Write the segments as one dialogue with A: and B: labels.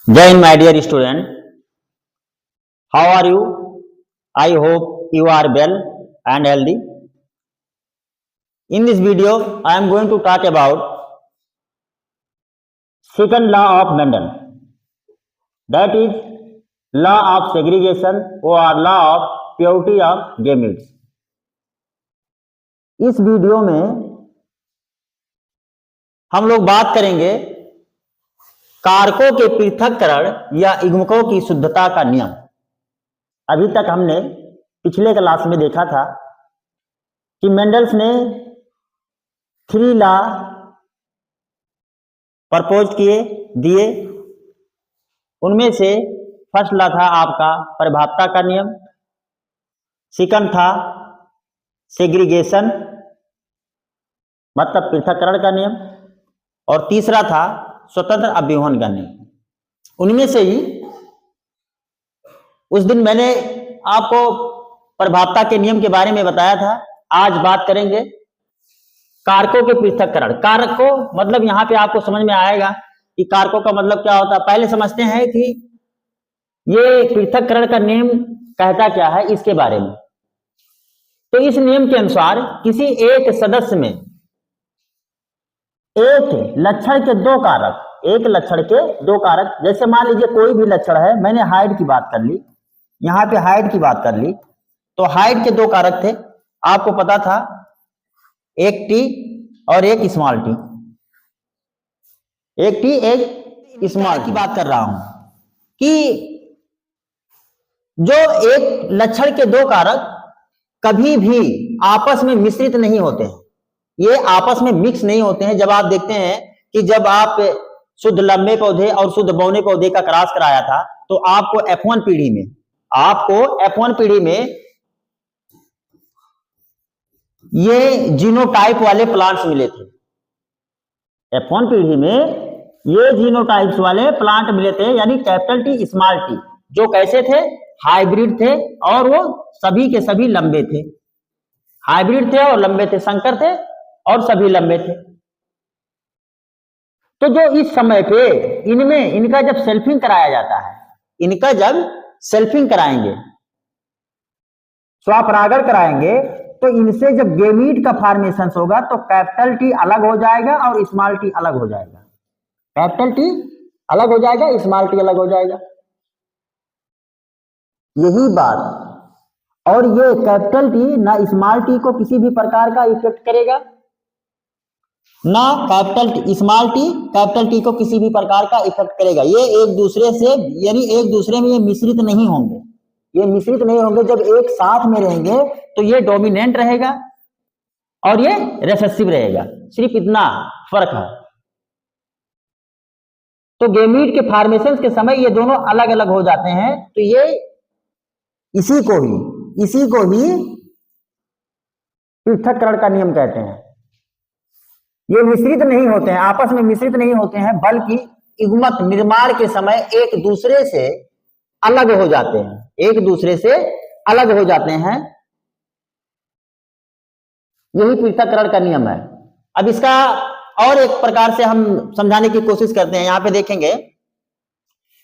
A: Jai Hind, my dear student. How are you? I hope you are well and healthy. In this video, I am going to talk about second law of Mendel. That is law of segregation or law of purity of gametes. इस video में हम लोग बात करेंगे कारकों के पृथक्करण या युग्मकों की शुद्धता का नियम। अभी तक हमने पिछले क्लास में देखा था कि मेंडल्स ने 3 लॉ प्रपोज दिए। उनमें से फर्स्ट लॉ था आपका प्रभावता का नियम, सेकंड था सेग्रीगेशन मतलब पृथक्करण का नियम, और तीसरा था स्वतंत्र अव्यूहन का नियम। उनमें से ही उस दिन मैंने आपको प्रभावता के नियम के बारे में बताया था। आज बात करेंगे कारकों के पृथक्करण। कारकों मतलब यहाँ पे आपको समझ में आएगा कि कारकों का मतलब क्या होता है। पहले समझते हैं कि ये पृथक्करण का नियम कहता क्या है, इसके बारे में। तो इस नियम के अनुसार किसी एक सदस्य में एक लक्षण के 2 कारक, एक लक्षण के 2 कारक, जैसे मान लीजिए कोई भी लक्षण है, मैंने हाइट की बात कर ली, यहाँ पे हाइट की बात कर ली, तो हाइट के 2 कारक थे, आपको पता था, एक टी और एक स्मॉल टी। एक टी एक स्मॉल की बात कर रहा हूं कि जो एक लक्षण के 2 कारक कभी भी आपस में मिश्रित नहीं होते हैं, ये आपस में मिक्स नहीं होते हैं। जब आप देखते हैं कि जब आप शुद्ध लंबे पौधे और शुद्ध बौने पौधे का क्रॉस कराया था, तो आपको F1 पीढ़ी में ये जीनोटाइप वाले प्लांट्स मिले थे। F1 पीढ़ी में ये जीनोटाइप्स वाले प्लांट मिले थे, यानी कैपिटल टी स्मॉल टी, जो कैसे थे, हाइब्रिड थे, और वो सभी के सभी लंबे थे। हाइब्रिड थे और लंबे थे, संकर थे और सभी लंबे थे। तो जो इस समय पे इनका जब सेल्फिंग कराया जाता है, इनका जब सेल्फिंग कराएंगे, स्वपरागण कराएंगे, तो इनसे जब गेमीट का फॉर्मेशन होगा तो कैपिटल टी अलग हो जाएगा और स्मॉल टी अलग हो जाएगा। कैपिटल टी अलग हो जाएगा, स्मॉल टी अलग हो जाएगा। यही बात, और ये कैपिटल टी ना स्मॉल टी को किसी भी प्रकार का इफेक्ट करेगा, ना स्मॉल टी कैपिटल टी को किसी भी प्रकार का इफेक्ट करेगा। ये एक दूसरे से, यानी एक दूसरे में ये मिश्रित नहीं होंगे, ये मिश्रित नहीं होंगे। जब एक साथ में रहेंगे तो ये डोमिनेंट रहेगा और ये रिसेसिव रहेगा, सिर्फ इतना फर्क है। तो गेमीट के फॉर्मेशन के समय ये दोनों अलग अलग हो जाते हैं। तो ये इसी को ही पृथक्करण का नियम कहते हैं। ये मिश्रित नहीं होते हैं, आपस में मिश्रित नहीं होते हैं, बल्कि युग्मक निर्माण के समय एक दूसरे से अलग हो जाते हैं, एक दूसरे से अलग हो जाते हैं। यही पृथक्करण का नियम है। अब इसका और एक प्रकार से हम समझाने की कोशिश करते हैं। यहां पे देखेंगे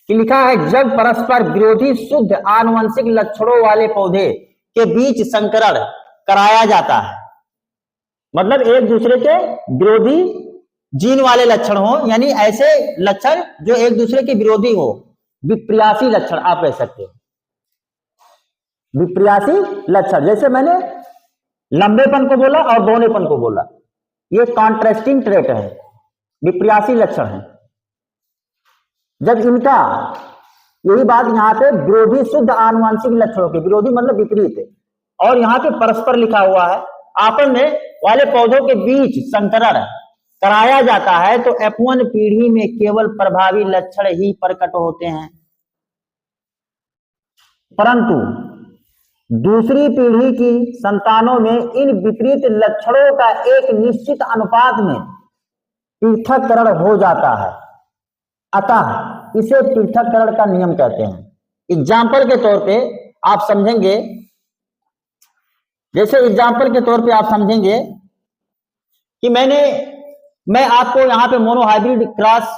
A: कि लिखा है, जब परस्पर विरोधी शुद्ध आनुवंशिक लक्षणों वाले पौधे के बीच संकरण कराया जाता है, मतलब एक दूसरे के विरोधी जीन वाले लक्षण हो, यानी ऐसे लक्षण जो एक दूसरे के विरोधी हो, विप्रियासी लक्षण आप कह सकते हो। विप्रियासी लक्षण, जैसे मैंने लंबेपन को बोला और बौनेपन को बोला, ये कॉन्ट्रास्टिंग ट्रेट है, विप्रियासी लक्षण है। जब इनका, यही बात यहाँ पे विरोधी शुद्ध आनुवंशिक लक्षणों के, विरोधी मतलब विपरीत, और यहाँ पे परस्पर लिखा हुआ है, आपस में वाले पौधों के बीच संकरण कराया जाता है, तो F1 पीढ़ी में केवल प्रभावी लक्षण ही प्रकट होते हैं, परंतु दूसरी पीढ़ी की संतानों में इन विपरीत लक्षणों का एक निश्चित अनुपात में पृथक्करण हो जाता है। अतः इसे पृथक्करण का नियम कहते हैं। एग्जाम्पल के तौर पे आप समझेंगे, जैसे एग्जाम्पल के तौर पे आप समझेंगे कि मैं आपको यहाँ पे मोनोहाइब्रिड क्रॉस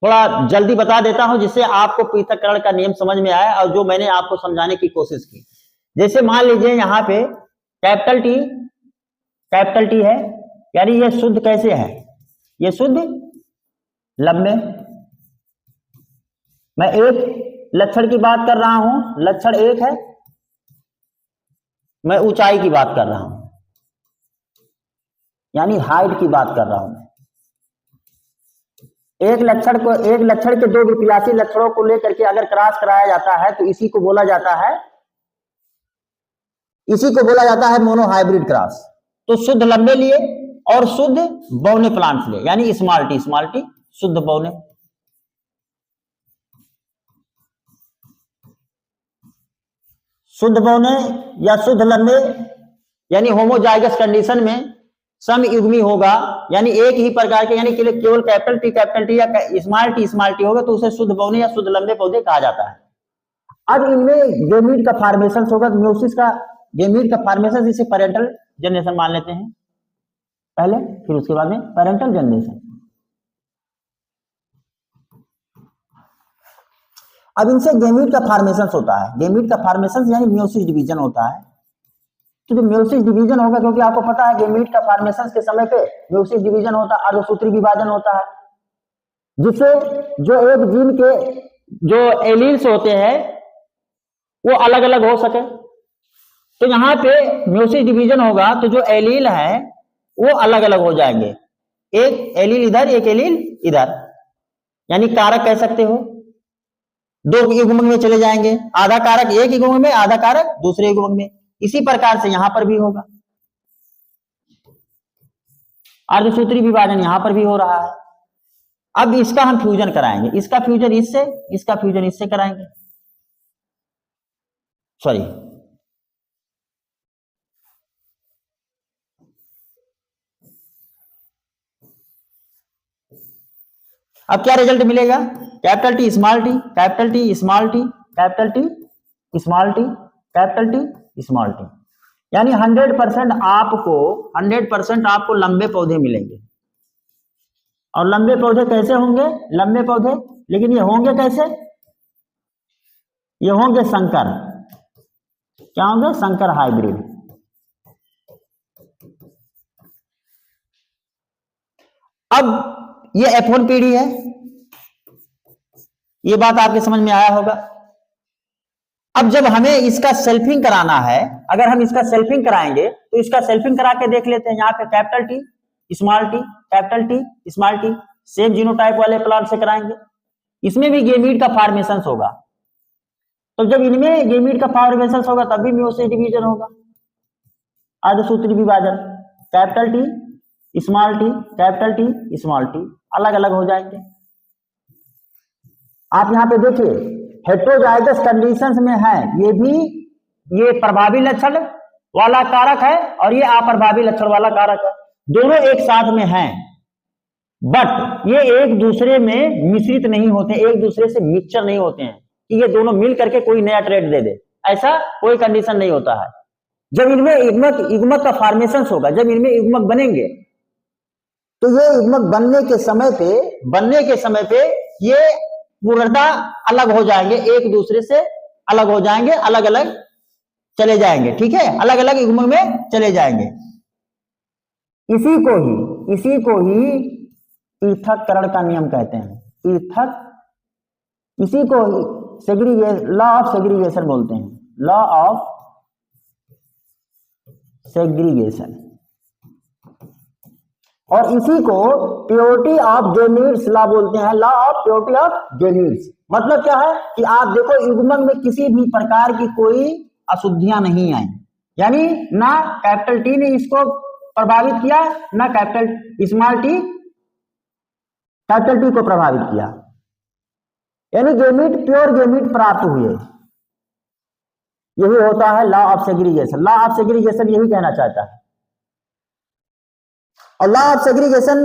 A: थोड़ा जल्दी बता देता हूं जिससे आपको पृथक्करण का नियम समझ में आए और जो मैंने आपको समझाने की कोशिश की। जैसे मान लीजिए यहां पे कैपिटल टी है, यानी ये शुद्ध कैसे है, ये शुद्ध लंबे। मैं एक लक्षण की बात कर रहा हूं, लक्षण एक है, मैं ऊंचाई की बात कर रहा हूं, यानी हाइट की बात कर रहा हूं। एक लक्षण के दो विपरीत लक्षणों को लेकर के अगर क्रॉस कराया जाता है तो इसी को बोला जाता है मोनो हाइब्रिड क्रॉस। तो शुद्ध लंबे लिए और शुद्ध बौने प्लांट्स लिए, यानी स्मॉल टी शुद्ध बौने। शुद्ध बौने या शुद्ध लंबे, यानी होमोजाइगस कंडीशन में समयुग्मी होगा, यानी एक ही प्रकार के, यानी केवल कैपिटल टी या स्मॉल टी होगा तो उसे शुद्ध बौने या शुद्ध लंबे पौधे कहा जाता है। अब इनमें गैमीट का फॉर्मेशन होगा, म्यूसिस का गैमीट का फॉर्मेशन, इसे पैरेंटल जनरेशन मान लेते हैं पहले, फिर उसके बाद में पैरेंटल जनरेशन। अब इनसे गैमीट का फॉर्मेशन होता है, गैमीट का फॉर्मेशन यानी म्यूसिस डिवीजन होता है। तो जो म्यूसिस डिवीजन होगा, क्योंकि आपको पता है गैमीट का फॉर्मेशन के समय पे म्यूसिस डिवीजन होता है, अर्धसूत्री विभाजन होता है, जिससे जो एक जीन के जो एलील्स होते हैं वो अलग अलग हो सके। तो यहाँ पे म्यूसिस डिवीजन होगा तो जो एलील है वो अलग अलग हो जाएंगे, एक एलील इधर एक एलील इधर, यानी कारक कह सकते हो, दो युग्मक में चले जाएंगे, आधा कारक एक युग्मक में, आधा कारक दूसरे युग्मक में। इसी प्रकार से यहां पर भी होगा, अर्धसूत्री विभाजन यहां पर भी हो रहा है। अब इसका हम फ्यूजन कराएंगे, इसका फ्यूजन इससे कराएंगे, सॉरी अब क्या रिजल्ट मिलेगा, capital T small T, capital T small T, capital T small T, capital T small T, यानी 100% आपको लंबे पौधे मिलेंगे। और लंबे पौधे कैसे होंगे, लंबे पौधे, लेकिन ये होंगे कैसे, ये होंगे संकर, क्या होंगे, संकर हाइब्रिड। अब ये F1 पीढ़ी है, ये बात आपके समझ में आया होगा। अब जब हमें इसका सेल्फिंग कराना है, अगर हम इसका सेल्फिंग कराएंगे तो इसका सेल्फिंग करा के देख लेते हैं। यहाँ पे capital T small T, capital T small T, same genotype वाले प्लांट से कराएंगे, इसमें भी गैमीट का फॉर्मेशन होगा। तो जब इनमें गैमीट का फॉर्मेशन होगा तब भी म्यूसिस डिवीजन होगा, अर्धसूत्री विभाजन, capital T small T, capital T small T अलग अलग हो जाएंगे। आप यहां पे देखिए हेटेरोजाइगस कंडीशंस में है, ये प्रभावी लक्षण वाला कारक है और ये अप्रभावी लक्षण वाला कारक है, दोनों एक साथ में हैं, बट ये एक दूसरे में मिश्रित नहीं होते, एक दूसरे से मिक्सचर नहीं होते हैं कि ये दोनों मिल करके कोई नया ट्रेड दे दे, ऐसा कोई कंडीशन नहीं होता है। जब इनमें युग्मक का फॉर्मेशन होगा, जब इनमें युग्मक बनेंगे तो ये युग्मक बनने के समय पे ये पूर्णतः अलग हो जाएंगे, एक दूसरे से अलग हो जाएंगे, अलग अलग चले जाएंगे, ठीक है, अलग अलग युग्मक में चले जाएंगे। इसी को ही पृथक्करण का नियम कहते हैं, इसी को लॉ ऑफ सेग्रीगेशन बोलते हैं, लॉ ऑफ सेग्रीगेशन। और इसी को प्योरिटी ऑफ गैमीट्स लॉ बोलते हैं, law of purity of gametes. मतलब क्या है कि आप देखो युग्मक में किसी भी प्रकार की कोई अशुद्धियां नहीं आई, यानी ना कैपिटल टी ने इसको प्रभावित किया, ना capital small T capital T को प्रभावित किया, यानी गैमीट प्योर गैमीट प्राप्त हुए। यही होता है law of segregation. Law of segregation यही कहना चाहता है। और लॉ ऑफ सेग्रीगेशन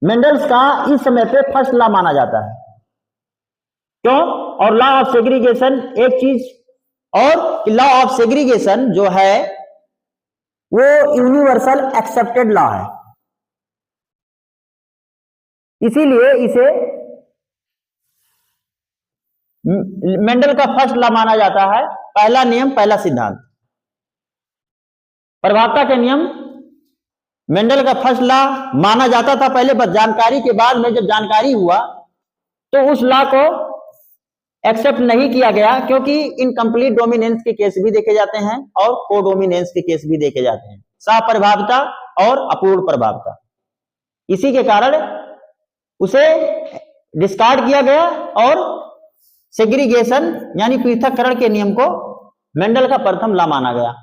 A: मेंडल्स का इस समय पे फर्स्ट लॉ माना जाता है। क्यों? और लॉ ऑफ सेग्रीगेशन एक चीज और, लॉ ऑफ सेग्रीगेशन जो है वो यूनिवर्सल एक्सेप्टेड लॉ है, इसीलिए इसे मेंडल का फर्स्ट लॉ माना जाता है, पहला नियम, पहला सिद्धांत। प्रभावता के नियम मेंडल का फर्स्ट लॉ माना जाता था पहले, बस जानकारी के बाद में जब जानकारी हुआ तो उस लॉ को एक्सेप्ट नहीं किया गया, क्योंकि इनकम्प्लीट डोमिनेंस के केस भी देखे जाते हैं और कोडोमिनेंस के केस भी देखे जाते हैं, सप्रभावता और अपूर्ण प्रभावता। इसी के कारण उसे डिस्कार्ड किया गया और सेग्रीगेशन यानी पृथक्करण के नियम को मेंडल का प्रथम लॉ माना गया।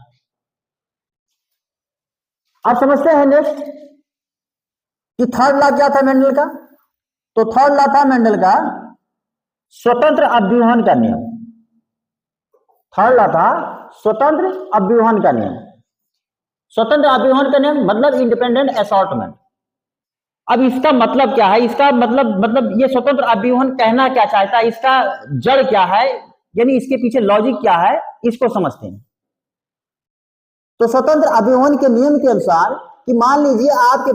A: अब समझते हैं नेक्स्ट कि थर्ड लॉ क्या था मेंडल का। तो थर्ड लॉ था मेंडल का स्वतंत्र अव्यूहन का नियम। थर्ड लॉ था स्वतंत्र अव्यूहन का नियम। स्वतंत्र अव्यूहन का नियम मतलब इंडिपेंडेंट असॉर्टमेंट। अब इसका मतलब क्या है, इसका मतलब ये स्वतंत्र अव्यूहन कहना क्या चाहता है, इसका जड़ क्या है, यानी इसके पीछे लॉजिक क्या है, इसको समझते हैं। तो स्वतंत्र अव्यूहन के नियम के अनुसार कि मान लीजिए आपके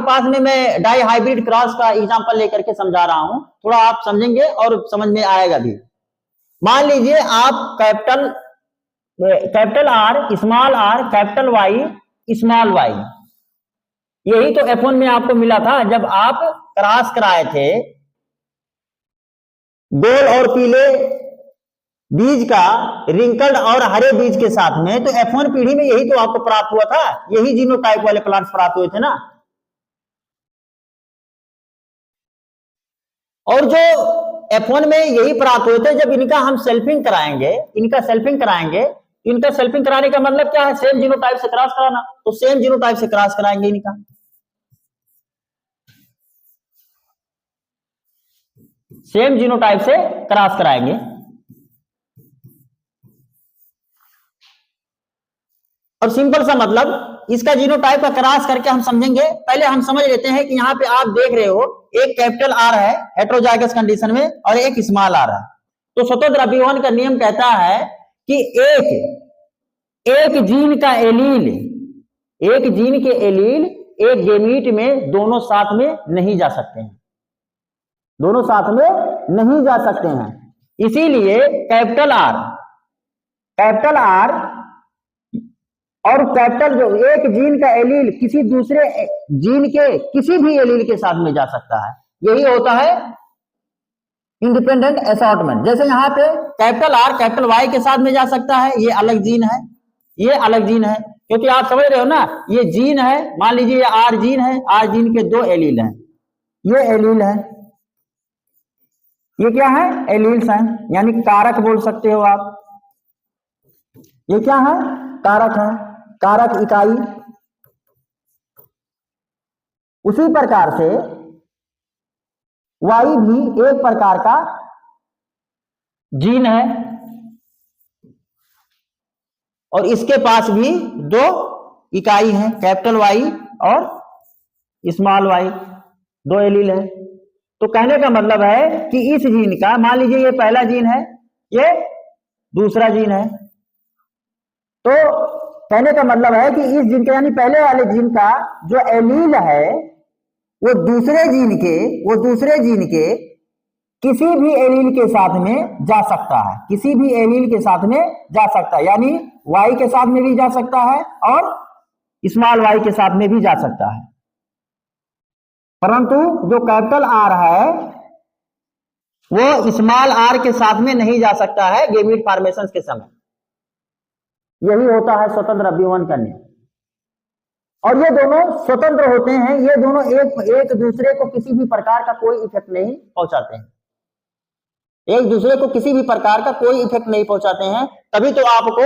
A: पास में मैं डाई हाइब्रिड क्रॉस का एग्जांपल लेकर के समझा रहा हूं, थोड़ा आप समझेंगे और समझ में आएगा भी। मान लीजिए आप capital R small R capital Y small Y, यही तो F1 में आपको मिला था जब आप क्रॉस कराए थे गोल और पीले बीज का रिंकल्ड और हरे बीज के साथ में, तो F1 पीढ़ी में यही तो आपको प्राप्त हुआ था, यही जीनोटाइप वाले प्लांट्स प्राप्त हुए थे ना। और जो F1 में यही प्राप्त हुए थे, जब इनका हम सेल्फिंग कराएंगे, इनका सेल्फिंग कराने का मतलब क्या है, सेम जीनोटाइप से क्रॉस कराना, तो सेम जीनोटाइप से क्रॉस कराएंगे इनका। सेम जीनोटाइप से क्रॉस कराएंगे। और सिंपल सा मतलब इसका जीनोटाइप का क्रॉस करके हम समझेंगे। पहले हम समझ लेते हैं कि यहाँ पे आप देख रहे हो एक कैपिटल आर है हेटेरोजाइगस कंडीशन में और एक स्मॉल आर है। तो स्वतंत्र अभिवन का नियम कहता है कि एक जीन का एलील, एक जीन के एलील एक गेमीट में दोनों साथ में नहीं जा सकते हैं, दोनों साथ में नहीं जा सकते हैं। इसीलिए कैपिटल आर और कैपिटल जो एक जीन का एलील किसी दूसरे जीन के किसी भी एलील के साथ में जा सकता है, यही होता है इंडिपेंडेंट असॉर्टमेंट। जैसे यहाँ पे कैपिटल आर कैपिटल वाई के साथ में जा सकता है, ये अलग जीन है, ये अलग जीन है, क्योंकि आप समझ रहे हो ना, ये जीन है, मान लीजिए ये आर जीन है, आर जीन के दो एलील हैं, ये एलील है, ये क्या है, एलील्स हैं, यानी कारक बोल सकते हो आप। ये क्या है, कारक है, कारक इकाई। उसी प्रकार से वाई भी एक प्रकार का जीन है और इसके पास भी दो इकाई हैं, कैपिटल वाई और स्मॉल वाई, दो एलील है। तो कहने का मतलब है कि इस जीन का, मान लीजिए ये पहला जीन है, ये दूसरा जीन है, तो कहने का मतलब है कि इस जीन का यानी पहले वाले जीन का जो एलील है वो दूसरे जीन के किसी भी एलील के साथ में जा सकता है, किसी भी एलील के साथ में जा सकता है, यानी वाई के साथ में भी जा सकता है और स्मॉल वाई के साथ में भी जा सकता है। परंतु जो कैपिटल आर है वो स्मॉल आर के साथ में नहीं जा सकता है गेमीट फॉर्मेशन के समय। यही होता है स्वतंत्र अभिवन का नियम। और ये दोनों स्वतंत्र होते हैं, ये दोनों एक दूसरे को किसी भी प्रकार का कोई इफेक्ट नहीं पहुंचाते हैं, एक दूसरे को किसी भी प्रकार का कोई इफेक्ट नहीं पहुंचाते हैं। तभी तो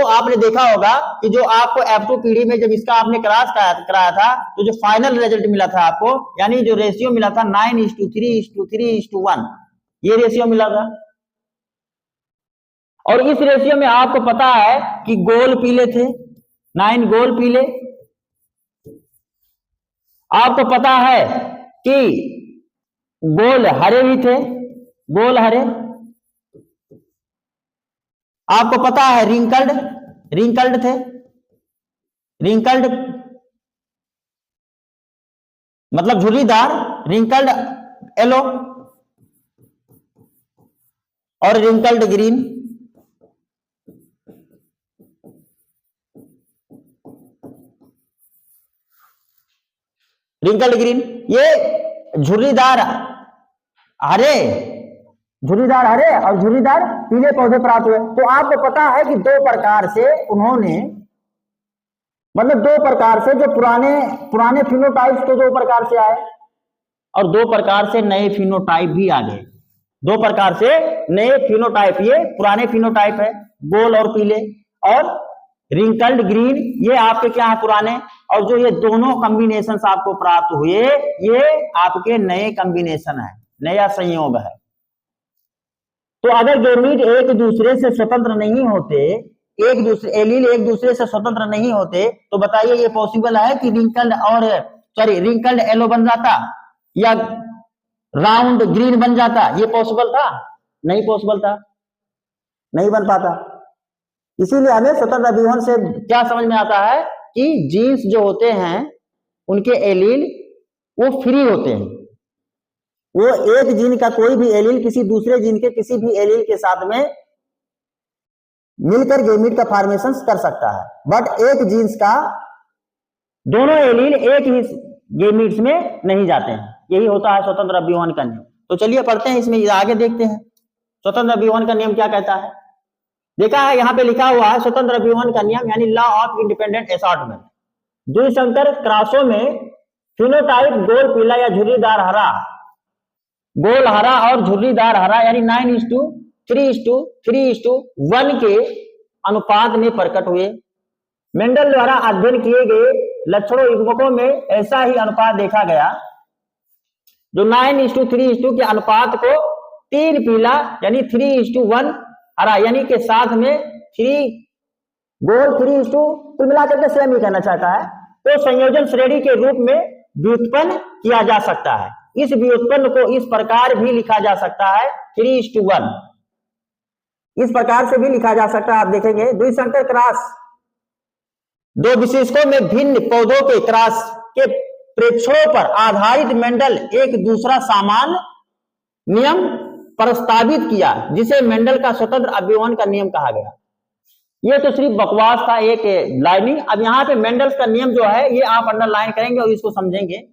A: आपने देखा होगा कि जो आपको F2 पीढ़ी में जब इसका आपने क्रॉस कराया था, तो जो फाइनल रिजल्ट मिला था आपको, यानी जो रेशियो मिला था 9:3:3:1, ये रेशियो मिला था। और इस रेशियो में आपको पता है कि गोल पीले थे, 9 गोल पीले। आपको पता है कि गोल हरे भी थे, गोल हरे। आपको पता है रिंकल्ड थे, रिंकल्ड मतलब झुर्रीदार रिंकल्ड येलो और रिंकल्ड ग्रीन। रिंकल्ड ग्रीन ये झुर्रीदार हरे, झुर्रीदार हरे और झुर्रीदार पीले पौधे प्राप्त हुए। तो आपको पता है कि दो प्रकार से उन्होंने, मतलब दो प्रकार से जो पुराने फिनोटाइप्स तो दो प्रकार से आए और दो प्रकार से नए फिनोटाइप भी आ गए। दो प्रकार से नए फिनोटाइप, ये पुराने फिनोटाइप है गोल और पीले, और रिंकल्ड ग्रीन ये आपके क्या है पुराने, और जो ये दोनों कॉम्बिनेशन आपको प्राप्त हुए ये आपके नए कॉम्बिनेशन है, नया संयोग है। तो अगर गैमीट एक दूसरे से स्वतंत्र नहीं होते, एक दूसरे एलील एक दूसरे से स्वतंत्र नहीं होते, तो बताइए ये पॉसिबल है कि रिंकल्ड येलो बन जाता या राउंड ग्रीन बन जाता? ये पॉसिबल था? नहीं पॉसिबल था, नहीं बन पाता। इसीलिए हमें स्वतंत्र अभिवन से क्या समझ में आता है कि जीन्स जो होते हैं उनके एलील वो फ्री होते हैं, वो एक जीन का कोई भी एलील किसी दूसरे जीन के किसी भी एलील के साथ में मिलकर गैमीट का फॉर्मेशन कर सकता है, बट एक जीन्स का दोनों एलील एक ही गैमीट्स में नहीं जाते हैं। यही होता है स्वतंत्र अभिवन का नियम। तो चलिए पढ़ते हैं, इसमें आगे देखते हैं स्वतंत्र अभिवन का नियम क्या कहता है। देखा है यहाँ पे लिखा हुआ है स्वतंत्र अभिवन का नियम यानी लॉ ऑफ इंडिपेंडेंट असॉर्टमेंट। द्विसंकर क्रॉसों में फिनोटाइप गोल पीला या झुर्रीदार हरा, गोल हरा और झुर्रीदार हरा यानी 9:3:3:1 के अनुपात में प्रकट हुए। मेंडल द्वारा अध्ययन किए गए लक्षणों युग्मकों में ऐसा ही अनुपात देखा गया जो 9:3 के अनुपात को 3 पीला यानी 3:1 हरा यानी के साथ में 3 गोल 3:2 कुल मिलाकर के सेम ही कहना चाहता है। तो संयोजन श्रेणी के रूप में व्युत्पन्न किया जा सकता है। इस व्युत्पन्न को इस प्रकार भी लिखा जा सकता है 3:1, इस प्रकार से भी लिखा जा सकता है। आप देखेंगे द्विसंकर क्रॉस दो विशेषकों में भिन्न पौधों के क्रॉस के प्रेक्षणों पर आधारित मेंडल एक दूसरा सामान्य नियम प्रस्तावित किया जिसे मेंडल का स्वतंत्र अभिवन का नियम कहा गया। ये तो सिर्फ बकवास था, एक लाइनिंग। अब यहाँ पे मेंडल का नियम जो है ये आप अंडरलाइन करेंगे और इसको समझेंगे।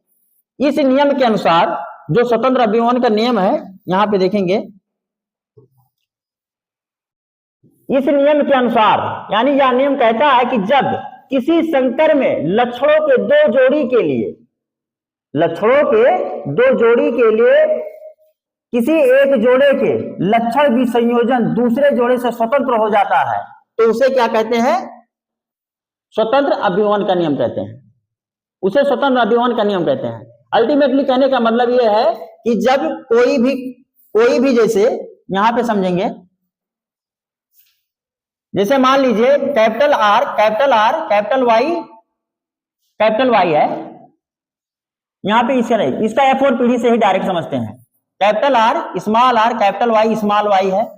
A: इस नियम के अनुसार जो स्वतंत्र अभिवन का नियम है यहाँ पे देखेंगे, इस नियम के अनुसार यानी यह नियम कहता है कि जब किसी संकर में लक्षणों के दो जोड़ी के लिए किसी एक जोड़े के लक्षण भी संयोजन दूसरे जोड़े से स्वतंत्र हो जाता है तो उसे क्या कहते हैं? स्वतंत्र अभिवन का नियम कहते हैं। उसे स्वतंत्र अभिवन का नियम कहते हैं। अल्टीमेटली कहने का मतलब यह है कि जब कोई भी जैसे यहां पे समझेंगे, जैसे मान लीजिए कैपिटल आर कैपिटल वाई है, यहां पे इसका F4 पीढ़ी से ही डायरेक्ट समझते हैं। कैपिटल आर कैपिटल वाई है।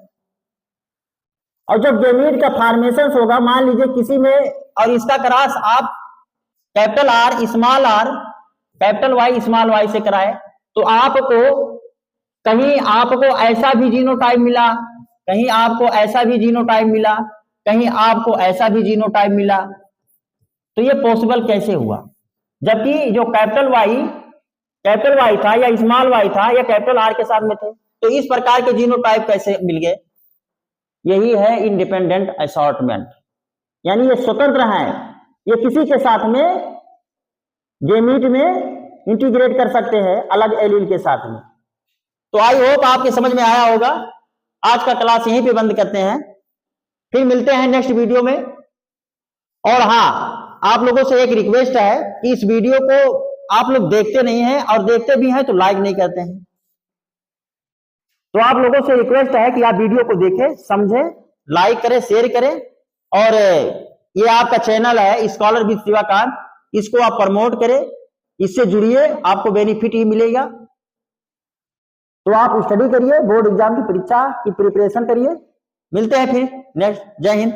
A: और जब गैमीट का फॉर्मेशन होगा मान लीजिए किसी में, और इसका क्रॉस आप capital R capital Y small Y से कराए तो आपको कहीं आपको ऐसा भी जीनोटाइप मिला, कहीं आपको ऐसा भी जीनोटाइप मिला, कहीं आपको ऐसा भी जीनोटाइप मिला। तो ये पॉसिबल कैसे हुआ? जबकि जो कैपिटल वाई था या स्मॉल वाई था या कैपिटल आर के साथ में थे, तो इस प्रकार के जीनोटाइप कैसे मिल गए? यही है इंडिपेंडेंट असॉर्टमेंट, यानी ये स्वतंत्र हैं, ये किसी के साथ में गैमीट में इंटीग्रेट कर सकते हैं अलग एलील के साथ में। तो आई होप आपके समझ में आया होगा। आज का क्लास यहीं पे बंद करते हैं, फिर मिलते हैं नेक्स्ट वीडियो में। और हाँ, आप लोगों से एक रिक्वेस्ट है कि इस वीडियो को आप लोग देखते नहीं हैं और देखते भी हैं तो लाइक नहीं करते हैं। तो आप लोगों से रिक्वेस्ट है कि आप वीडियो को देखें, समझें, लाइक करें, शेयर करें। और ये आपका चैनल है स्कॉलर विद शिवाकांत, इसको आप प्रमोट करें, इससे जुड़िए, आपको बेनिफिट ही मिलेगा। तो आप स्टडी करिए, बोर्ड एग्जाम की परीक्षा की प्रिपरेशन करिए। मिलते हैं फिर नेक्स्ट। जय हिंद।